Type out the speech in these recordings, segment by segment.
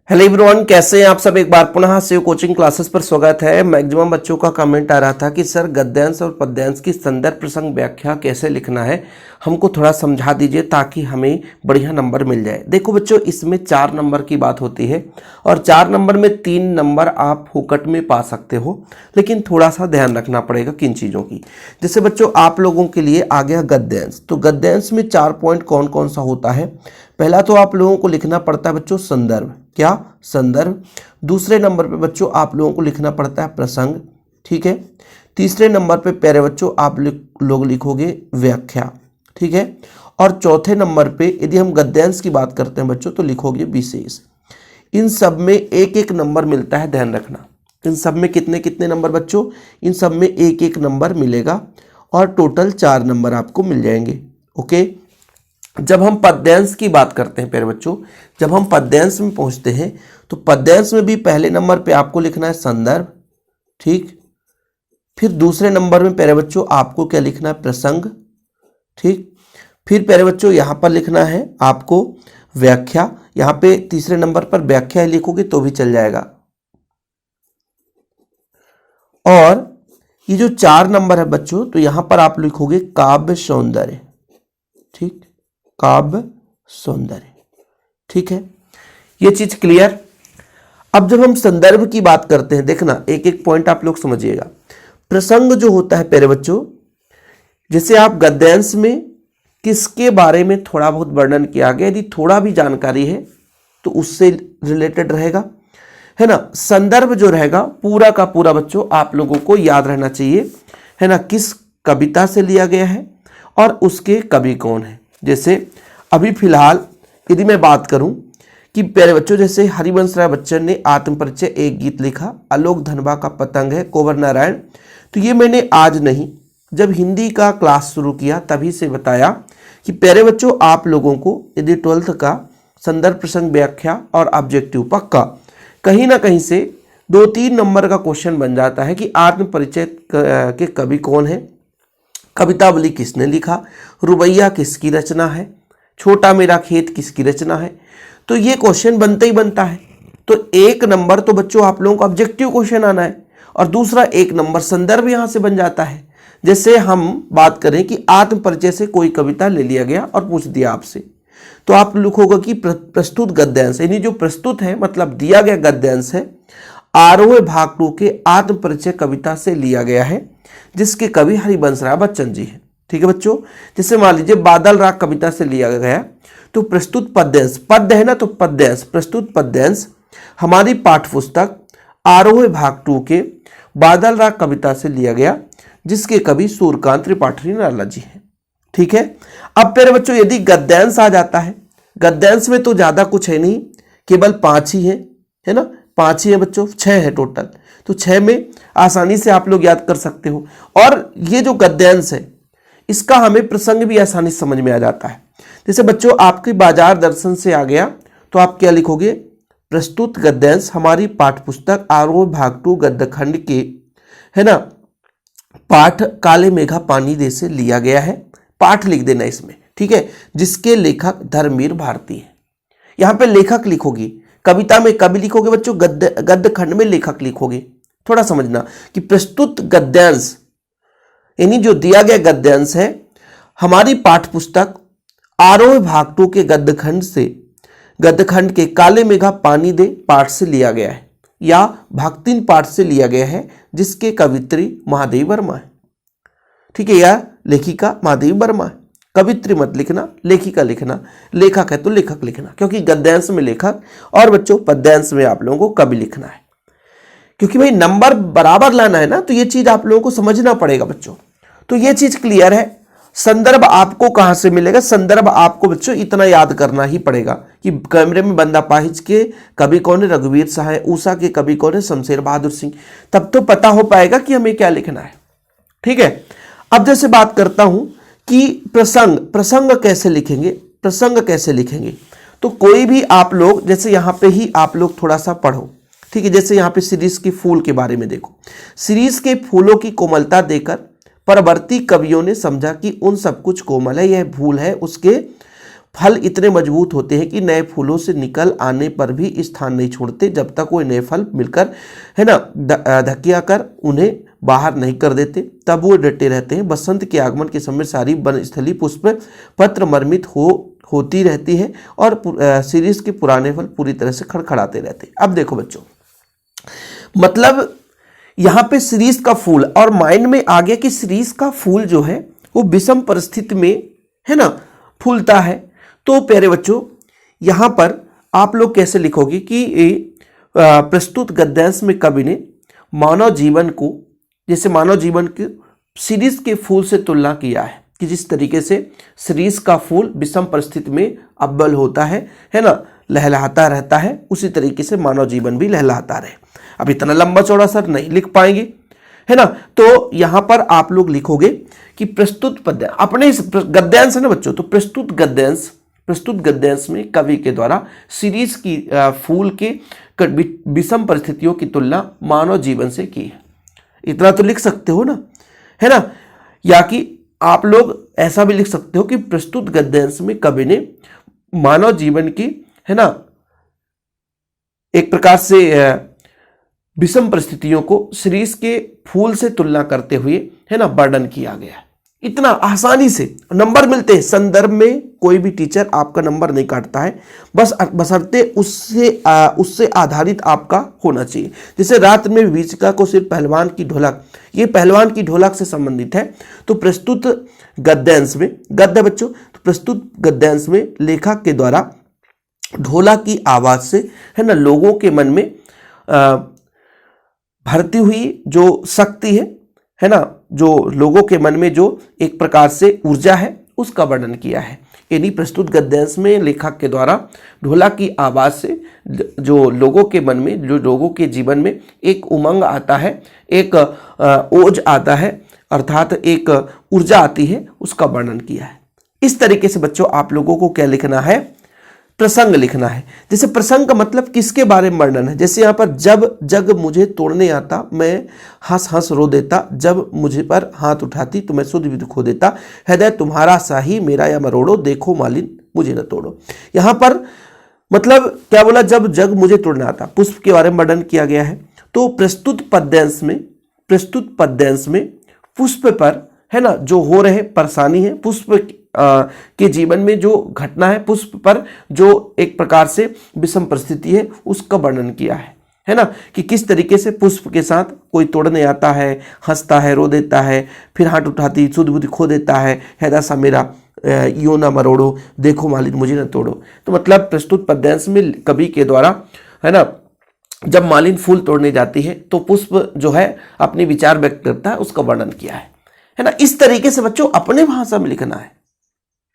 Hello everyone, कैसे हैं आप सब। एक बार पुनः शिव कोचिंग क्लासेस पर स्वागत है। मैक्सिमम बच्चों का कमेंट आ रहा था कि सर गद्यांश और पद्यांश की संदर्भ प्रसंग व्याख्या कैसे लिखना है, हमको थोड़ा समझा दीजिए ताकि हमें बढ़िया नंबर मिल जाए। देखो बच्चों, इसमें 4 नंबर की बात होती है और 4 नंबर में 3 नंबर आप फुकट में पा सकते हो, लेकिन थोड़ा सा ध्यान रखना पड़ेगा किन चीज़ों की। जैसे बच्चों आप लोगों के लिए आ गया गद्यांश, तो गद्यांश में 4 पॉइंट कौन कौन सा होता है। पहला तो आप लोगों को लिखना पड़ता है बच्चों संदर्भ। क्या? संदर्भ। दूसरे नंबर पे बच्चों आप लोगों को लिखना पड़ता है प्रसंग। ठीक है। तीसरे नंबर पे प्यारे बच्चों आप लोग लिखोगे व्याख्या। ठीक है। और चौथे नंबर पे यदि हम गद्यांश की बात करते हैं बच्चों तो लिखोगे विशेष। इन सब में एक एक नंबर मिलता है, ध्यान रखना। इन सब में कितने कितने नंबर बच्चों? इन सब में एक एक नंबर मिलेगा और टोटल 4 नंबर आपको मिल जाएंगे। ओके। जब हम पद्यांश की बात करते हैं प्यारे बच्चों, जब हम पद्यांश में पहुंचते हैं तो पद्यांश में भी पहले नंबर पे आपको लिखना है संदर्भ। ठीक। फिर दूसरे नंबर में प्यारे बच्चों आपको क्या लिखना है? प्रसंग। ठीक। फिर प्यारे बच्चों यहां पर लिखना है आपको व्याख्या। यहां पे तीसरे नंबर पर व्याख्या लिखोगे तो भी चल जाएगा। और ये जो 4 नंबर है बच्चों, तो यहां पर आप लिखोगे काव्य सौंदर्य। ठीक, काव्य सौंदर्य। ठीक है, ये चीज क्लियर। अब जब हम संदर्भ की बात करते हैं, देखना एक एक पॉइंट आप लोग समझिएगा। प्रसंग जो होता है प्यारे बच्चों, जैसे आप गद्यांश में किसके बारे में थोड़ा बहुत वर्णन किया गया, यदि थोड़ा भी जानकारी है तो उससे रिलेटेड रहेगा, है ना। संदर्भ जो रहेगा पूरा का पूरा बच्चों आप लोगों को याद रहना चाहिए, है ना, किस कविता से लिया गया है और उसके कवि कौन है। जैसे अभी फिलहाल यदि मैं बात करूं कि प्यारे बच्चों, जैसे हरिवंश राय बच्चन ने आत्मपरिचय एक गीत लिखा, आलोक धनबा का पतंग है, कुंवर नारायण। तो ये मैंने आज नहीं, जब हिंदी का क्लास शुरू किया तभी से बताया कि प्यारे बच्चों आप लोगों को यदि 12th का संदर्भ प्रसंग व्याख्या और ऑब्जेक्टिव पक्का कहीं ना कहीं से 2-3 नंबर का क्वेश्चन बन जाता है कि आत्मपरिचय के कवि कौन है, कवितावली किसने लिखा, रुबैया किसकी रचना है, छोटा मेरा खेत किसकी रचना है। तो ये क्वेश्चन बनते ही बनता है। तो 1 नंबर तो बच्चों आप लोगों को ऑब्जेक्टिव क्वेश्चन आना है और दूसरा 1 नंबर संदर्भ यहां से बन जाता है। जैसे हम बात करें कि आत्मपरिचय से कोई कविता ले लिया गया और पूछ दिया आपसे, तो आप लिखोगे कि प्रस्तुत गद्यांश, यानी जो प्रस्तुत है मतलब दिया गया गद्यांश है आरोह भाग 2 के आत्मपरिचय कविता से लिया गया है, जिसके कवि हरिवंश राय बच्चन जी हैं। ठीक है बच्चों। जैसे मान लीजिए बादल राग कविता से लिया गया, तो प्रस्तुत पद्यांश, पद्य है ना, तो पद्यांश, प्रस्तुत पद्यांश हमारी पाठ्य पुस्तक आरोह भाग 2 के बादल राग कविता से लिया गया, जिसके कवि सूर्यकांत त्रिपाठी नाला जी हैं। ठीक है। अब प्यारे बच्चों यदि गद्यांश आ जाता है, गद्यांश में तो ज्यादा कुछ है नहीं, केवल 5 ही है ना, 5 ही है बच्चों, 6 है टोटल। तो 6 में आसानी से आप लोग याद कर सकते हो। और ये जो गद्यांश है इसका हमें प्रसंग भी आसानी से समझ में आ जाता है। जैसे बच्चों आपकी बाजार दर्शन से आ गया, तो आप क्या लिखोगे? प्रस्तुत गद्यांश हमारी पाठ्य पुस्तक आरोह भाग 2 गद्य खंड के, है ना, पाठ काले मेघा पानी दे से लिया गया है। पाठ लिख देना इसमें, ठीक है, जिसके लेखक धर्मवीर भारती है। यहां पे लेखक लिखोगे, कविता में कवि लिखोगे बच्चों, गद्य खंड में लेखक लिखोगे। थोड़ा समझना कि प्रस्तुत गद्यांश यानी जो दिया गया गद्यांश है हमारी पाठ्य पुस्तक आरोह भाग 2 के गद्य खंड के काले मेघा पानी दे पाठ से लिया गया है या भाग 3 पाठ से लिया गया है, जिसके कवित्री महादेवी वर्मा है। ठीक है, या लेखिका महादेवी वर्मा है। कवित्री मत लिखना, लेखिका लिखना, लेखक है तो लेखक लिखना, क्योंकि गद्यांश में लेखक और बच्चों पद्यांश में आप लोगों को कवि लिखना है, क्योंकि भाई नंबर बराबर लाना है ना, तो ये चीज आप लोगों को समझना पड़ेगा बच्चों। तो ये चीज क्लियर है। संदर्भ आपको कहां से मिलेगा? संदर्भ आपको बच्चों इतना याद करना ही पड़ेगा कि कैमरे में बंदा पाहिज के कवि कौन है? रघुवीर सहाय। ऊषा के कवि कौन है? शमशेर बहादुर सिंह। तब तो पता हो पाएगा कि हमें क्या लिखना है। ठीक है। अब जैसे बात करता हूं कि प्रसंग कैसे लिखेंगे, प्रसंग कैसे लिखेंगे, तो कोई भी आप लोग जैसे यहां पे ही आप लोग थोड़ा सा पढ़ो। ठीक है। जैसे यहां पे शिरीष के फूल के बारे में देखो, शिरीष के फूलों की कोमलता देकर परवर्ती कवियों ने समझा कि उन सब कुछ कोमल है, यह फूल है उसके फल इतने मजबूत होते हैं कि नए फूलों से निकल आने पर भी स्थान नहीं छोड़ते जब तक वो नए फल मिलकर, है ना, धकिया कर उन्हें बाहर नहीं कर देते, तब वो डटे रहते हैं। बसंत के आगमन के समय सारी वनस्थली पुष्प पत्र मर्मित होती रहती है और सीरीज के पुराने फल पूरी तरह से खड़खड़ाते रहते हैं। अब देखो बच्चों, मतलब यहाँ पे सीरीज का फूल, और माइंड में आ गया कि सीरीज का फूल जो है वो विषम परिस्थिति में, है ना, फूलता है। तो प्यारे बच्चों, यहाँ पर आप लोग कैसे लिखोगे कि प्रस्तुत गद्यांश में कवि ने मानव जीवन को, जैसे मानव जीवन के सीरीज के फूल से तुलना किया है कि जिस तरीके से सीरीज का फूल विषम परिस्थिति में अव्वल होता है ना, लहलहाता रहता है, उसी तरीके से मानव जीवन भी लहलहाता रहे। अब इतना लंबा चौड़ा सर नहीं लिख पाएंगे, है ना, तो यहां पर आप लोग लिखोगे कि प्रस्तुत पद्यांश, अपने गद्यांश है ना बच्चों, तो प्रस्तुत गद्यांश में कवि के द्वारा सीरीज की फूल के विषम परिस्थितियों की तुलना मानव जीवन से की है। इतना तो लिख सकते हो ना, है ना, या कि आप लोग ऐसा भी लिख सकते हो कि प्रस्तुत गद्यांश में कवि ने मानव जीवन की, है ना, एक प्रकार से विषम परिस्थितियों को सीरीज के फूल से तुलना करते हुए, है ना, वर्णन किया गया है। इतना आसानी से नंबर मिलते हैं संदर्भ में, कोई भी टीचर आपका नंबर नहीं काटता है, बस बशर्ते उससे आधारित आपका होना चाहिए। जैसे रात में विभीषिका को सिर्फ पहलवान की ढोलक, ये पहलवान की ढोलक से संबंधित है। तो प्रस्तुत गद्यांश में, गद्य बच्चों, तो प्रस्तुत गद्यांश में लेखक के द्वारा ढोला की आवाज से, है ना, लोगों के मन में भरती हुई जो शक्ति है ना, जो लोगों के मन में जो एक प्रकार से ऊर्जा है, उसका वर्णन किया है। यानी प्रस्तुत गद्यांश में लेखक के द्वारा ढोला की आवाज से जो लोगों के मन में, जो लोगों के जीवन में एक उमंग आता है, एक ओज आता है, अर्थात एक ऊर्जा आती है, उसका वर्णन किया है। इस तरीके से बच्चों आप लोगों को क्या लिखना है, प्रसंग लिखना है। जैसे प्रसंग का मतलब किसके बारे में वर्णन है, जैसे यहाँ पर जब जग मुझे तोड़ने आता मैं हंस हंस रो देता, जब मुझे पर हाथ उठाती तो मैं सुध विध खो देता, हृदय तुम्हारा साही मेरा या मरोड़ो, देखो मालिन मुझे न तोड़ो। यहाँ पर मतलब क्या बोला, जब जग मुझे तोड़ने आता, पुष्प के बारे में वर्णन किया गया है। तो प्रस्तुत पद्यांश में पुष्प पर, है ना, जो हो रहे परेशानी है, पुष्प के जीवन में जो घटना है, पुष्प पर जो एक प्रकार से विषम परिस्थिति है, उसका वर्णन किया है ना, कि किस तरीके से पुष्प के साथ कोई तोड़ने आता है, हंसता है, रो देता है, फिर हाथ उठाती सुध बुध खो देता है, हैदा सा मेरा यो ना मरोड़ो, देखो मालिन मुझे न तोड़ो। तो मतलब प्रस्तुत पद्यांश में कवि के द्वारा, है ना, जब मालिन फूल तोड़ने जाती है तो पुष्प जो है अपने विचार व्यक्त करता है, उसका वर्णन किया है ना। इस तरीके से बच्चों अपने भाषा में लिखना है,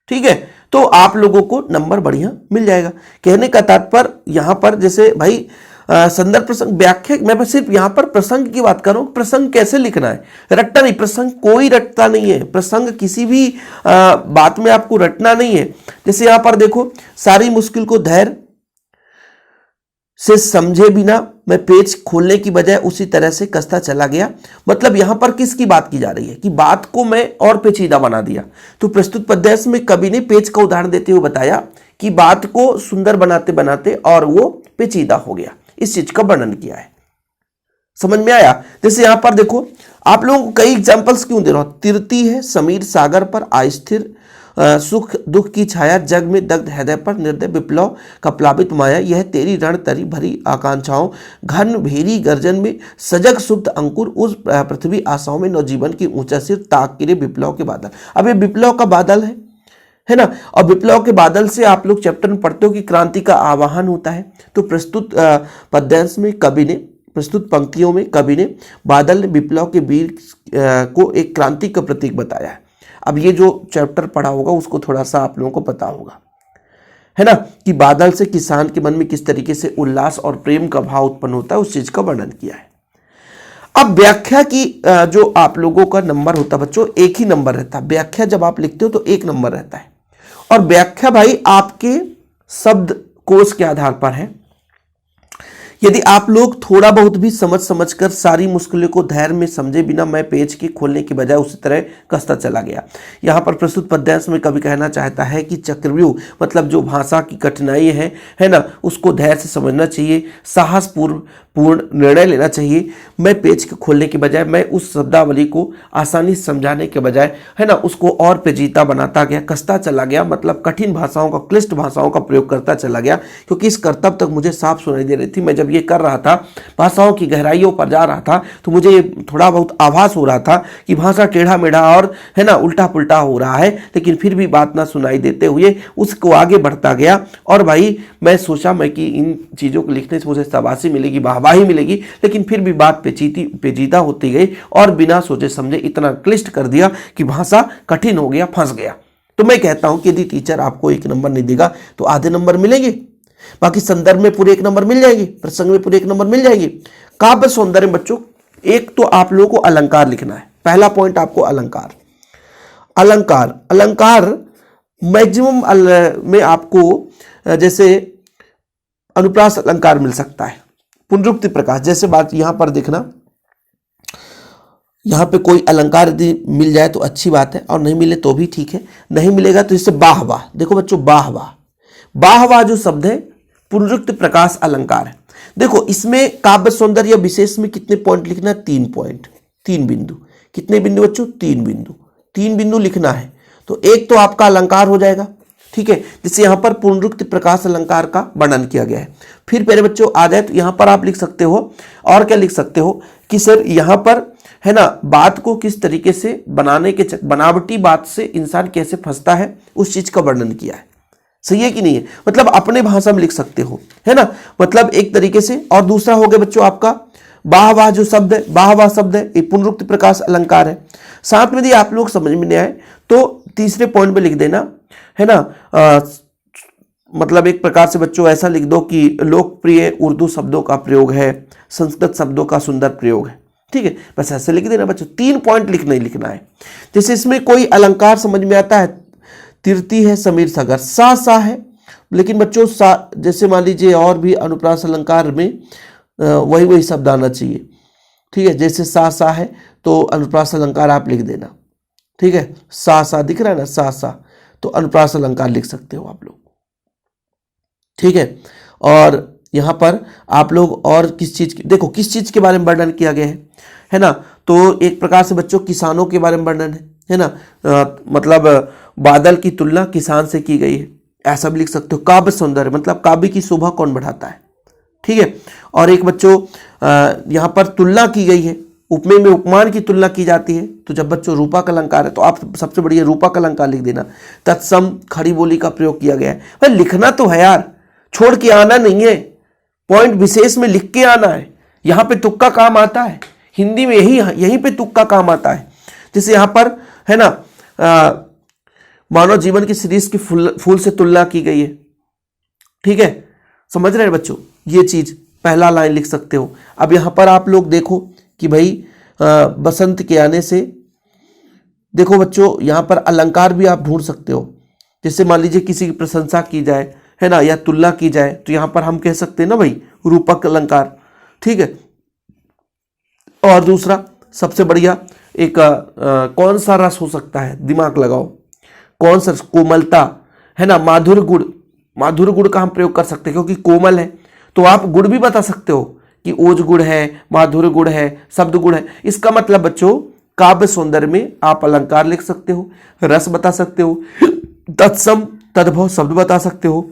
ठीक है, तो आप लोगों को नंबर बढ़िया मिल जाएगा। कहने का तात्पर्य यहाँ पर जैसे भाई संदर्भ प्रसंग व्याख्या, मैं सिर्फ यहाँ पर प्रसंग की बात कर रहा हूँ, प्रसंग कैसे लिखना है, रटना नहीं, प्रसंग कोई रटता नहीं है, प्रसंग किसी भी बात में आपको रटना नहीं है। जैसे यहाँ पर देखो, सारी मुश्किल को धैर्य से समझे बिना मैं पेज खोलने की बजाय उसी तरह से कसता चला गया। मतलब यहां पर किसकी बात की जा रही है कि बात को मैं और पेचीदा बना दिया। तो प्रस्तुत पद्यांश में कवि ने पेज का उदाहरण देते हुए बताया कि बात को सुंदर बनाते बनाते और वो पेचीदा हो गया, इस चीज का वर्णन किया है। समझ में आया? जैसे यहां पर देखो, आप लोगों को कई एग्जाम्पल्स क्यों दे रहा हूं। तिरती है समीर सागर पर अस्थिर, सुख दुख की छाया जग में दग्ध हृदय पर, निर्दय विप्लव का प्लावित माया, यह तेरी रण तरी भरी आकांक्षाओं, घन भेरी गर्जन में सजग सुप्त अंकुर, उस पृथ्वी आशाओं में नवजीवन की ऊंचा सिर, ताक गिरे विप्लव के बादल। अब ये विप्लव का बादल है ना, और विप्लव के बादल से आप लोग चैप्टर में पढ़ते हो कि क्रांति का आवाहन होता है। तो प्रस्तुत पद्यांश में कवि ने, प्रस्तुत पंक्तियों में कवि ने बादल ने विप्लव के वीर को एक क्रांति का प्रतीक बताया है। अब ये जो चैप्टर पढ़ा होगा उसको थोड़ा सा आप लोगों को पता होगा, है ना, कि बादल से किसान के मन में किस तरीके से उल्लास और प्रेम का भाव उत्पन्न होता है, उस चीज का वर्णन किया है। अब व्याख्या की जो आप लोगों का नंबर होता है बच्चों, एक ही नंबर रहता है। व्याख्या जब आप लिखते हो तो एक नंबर रहता है, और व्याख्या भाई आपके शब्द कोश के आधार पर है। यदि आप लोग थोड़ा बहुत भी समझ कर सारी मुश्किलों को धैर्य में समझे बिना मैं पेज के खोलने की बजाय उसी तरह कसता चला गया। यहाँ पर प्रस्तुत पद्यांश में कवि कहना चाहता है कि चक्रव्यूह मतलब जो भाषा की कठिनाई है ना, उसको धैर्य से समझना चाहिए, साहस पूर्ण निर्णय लेना चाहिए। मैं पेज के खोलने के बजाय मैं उस शब्दावली को आसानी से समझाने के बजाय है ना उसको और पेचीदा बनाता गया, कसता चला गया, मतलब कठिन भाषाओं का, क्लिष्ट भाषाओं का प्रयोग करता चला गया, क्योंकि इस तब तक मुझे साफ सुनाई दे रही थी। मैं जब ये कर रहा था, भाषाओं की गहराइयों पर जा रहा था, तो मुझे थोड़ा बहुत आभास हो रहा था कि भाषा टेढ़ा मेढ़ा और है ना उल्टा पुल्टा हो रहा है, लेकिन फिर भी बात ना सुनाई देते हुए उसको आगे बढ़ता गया। और भाई मैं सोचा मैं कि इन चीज़ों को लिखने से मुझे शाबाशी मिलेगी, वाहवाही मिलेगी, लेकिन फिर भी बात पेचीदा होती गई और बिना सोचे समझे इतना क्लिष्ट कर दिया कि भाषा कठिन हो गया, फंस गया। तो मैं कहता हूं कि यदि टीचर आपको 1 नंबर नहीं देगा तो आधे नंबर मिलेंगे, बाकी संदर्भ में पूरे 1 नंबर मिल जाएंगे, प्रसंग में पूरे 1 नंबर मिल जाएंगे। काव्य सौंदर्य बच्चों, एक तो आप लोगों को अलंकार लिखना है। पहला पॉइंट आपको अलंकार मैक्सिमम में आपको जैसे अनुप्रास अलंकार मिल सकता है, पुनरुक्ति प्रकाश जैसे बात यहां पर देखना, यहाँ पे कोई अलंकार यदि मिल जाए तो अच्छी बात है, और नहीं मिले तो भी ठीक है। नहीं मिलेगा तो इससे बाहवा, देखो बच्चों बाहवा जो शब्द है पुनरुक्त प्रकाश अलंकार है। देखो इसमें काव्य सौंदर्य विशेष में कितने पॉइंट लिखना है? 3 पॉइंट, 3 बिंदु। कितने बिंदु बच्चों? 3 बिंदु लिखना है। तो एक तो आपका अलंकार हो जाएगा, ठीक है, जिससे यहां पर पुनरुक्त प्रकाश अलंकार का वर्णन किया गया है। फिर मेरे बच्चों आ जाए तो यहां पर आप लिख सकते हो, और क्या लिख सकते हो कि सर यहां पर है ना बात को किस तरीके से बनाने के बनावटी बात से इंसान कैसे फंसता है उस चीज का वर्णन किया है। सही है कि नहीं है? मतलब अपने भाषा में लिख सकते हो, है ना, मतलब एक तरीके से। और दूसरा हो गया बच्चों आपका बाहवाह जो शब्द है, बाहवाह शब्द है, ये पुनरुक्त प्रकाश अलंकार है। साथ में यदि आप लोग समझ में नहीं आए तो तीसरे पॉइंट पे लिख देना, है ना, मतलब एक प्रकार से बच्चों ऐसा लिख दो कि लोकप्रिय उर्दू शब्दों का प्रयोग है, संस्कृत शब्दों का सुंदर प्रयोग है। ठीक है, बस ऐसे लिख देना बच्चों। 3 पॉइंट लिखना है। जैसे इसमें कोई अलंकार समझ में आता है, तीर्थी है, समीर सागर, सा है, लेकिन बच्चों सा जैसे मान लीजिए और भी अनुप्रास अलंकार में वही शब्द आना चाहिए। ठीक है, जैसे सा है तो अनुप्रास अलंकार आप लिख देना। ठीक है, सा दिख रहा है ना, सा तो अनुप्रास अलंकार लिख सकते हो आप लोग। ठीक है, और यहां पर आप लोग और किस चीज की, देखो किस चीज के बारे में वर्णन किया गया है ना, तो एक प्रकार से बच्चों किसानों के बारे में वर्णन है ना, मतलब बादल की तुलना किसान से की गई है, ऐसा भी लिख सकते हो। काव्य सौंदर्य मतलब काव्य की शोभा कौन बढ़ाता है। ठीक है, और एक बच्चों यहां पर तुलना की गई है, उपमेय में उपमान की तुलना की जाती है। तो जब बच्चों रूपक अलंकार है तो आप सबसे बढ़िया रूपक अलंकार लिख देना। तत्सम खड़ी बोली का प्रयोग किया गया है। भाई लिखना तो है यार, छोड़ के आना नहीं है, पॉइंट विशेष में लिख के आना है। यहां पे तुक्का काम आता है, हिंदी में यहीं पे तुक्का काम आता है। जैसे यहां पर है ना मानव जीवन की सीरीज की फूल से तुलना की गई है। ठीक है, समझ रहे हैं बच्चों, ये चीज पहला लाइन लिख सकते हो। अब यहां पर आप लोग देखो कि भाई बसंत के आने से, देखो बच्चों यहां पर अलंकार भी आप ढूंढ सकते हो। जैसे मान लीजिए किसी की प्रशंसा की जाए, है ना, या तुलना की जाए, तो यहां पर हम कह सकते हैं ना भाई रूपक अलंकार। ठीक है, और दूसरा सबसे बढ़िया एक कौन सा रस हो सकता है, दिमाग लगाओ, कौन सा, कोमलता, है ना, माधुर गुड़ का हम प्रयोग कर सकते हैं क्योंकि कोमल है। तो आप गुड़ भी बता सकते हो कि ओज गुड़ है, माधुर गुड़ है, शब्द गुड़ है। इसका मतलब बच्चों काव्य सौंदर्य में आप अलंकार लिख सकते हो, रस बता सकते हो, तत्सम तद्भव शब्द बता सकते हो।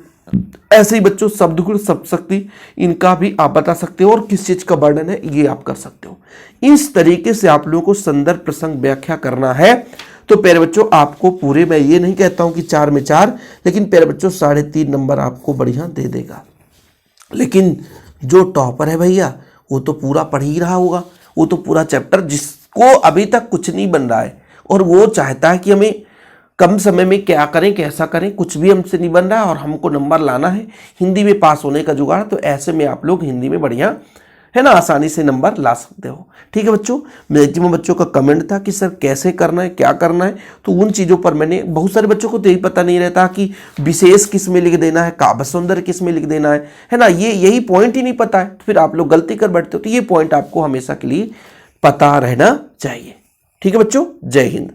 ऐसे ही बच्चों शब्द गुण शब्द शक्ति इनका भी आप बता सकते हो, और किस चीज का वर्णन है ये आप कर सकते हो। इस तरीके से आप लोगों को संदर्भ प्रसंग व्याख्या करना है। तो प्यारे बच्चों आपको पूरे, मैं ये नहीं कहता हूं कि 4 में 4, लेकिन प्यारे बच्चों 3.5 नंबर आपको बढ़िया दे देगा। लेकिन जो टॉपर है भैया वो तो पूरा पढ़ ही रहा होगा, वो तो पूरा चैप्टर, जिसको अभी तक कुछ नहीं बन रहा है और वो चाहता है कि हमें कम समय में क्या करें, कैसा करें, कुछ भी हमसे नहीं बन रहा है और हमको नंबर लाना है, हिंदी में पास होने का जुगाड़। तो ऐसे में आप लोग हिंदी में बढ़िया है ना, आसानी से नंबर ला सकते हो। ठीक है बच्चों, मैक्सिमम बच्चों का कमेंट था कि सर कैसे करना है, क्या करना है, तो उन चीज़ों पर मैंने, बहुत सारे बच्चों को तो यही पता नहीं रहता कि विशेष किस में लिख देना है, काव्य सौंदर्य किस में लिख देना है ना, यही पॉइंट ही नहीं पता है, तो फिर आप लोग गलती कर बैठते हो। तो ये पॉइंट आपको हमेशा के लिए पता रहना चाहिए। ठीक है बच्चों, जय हिंद।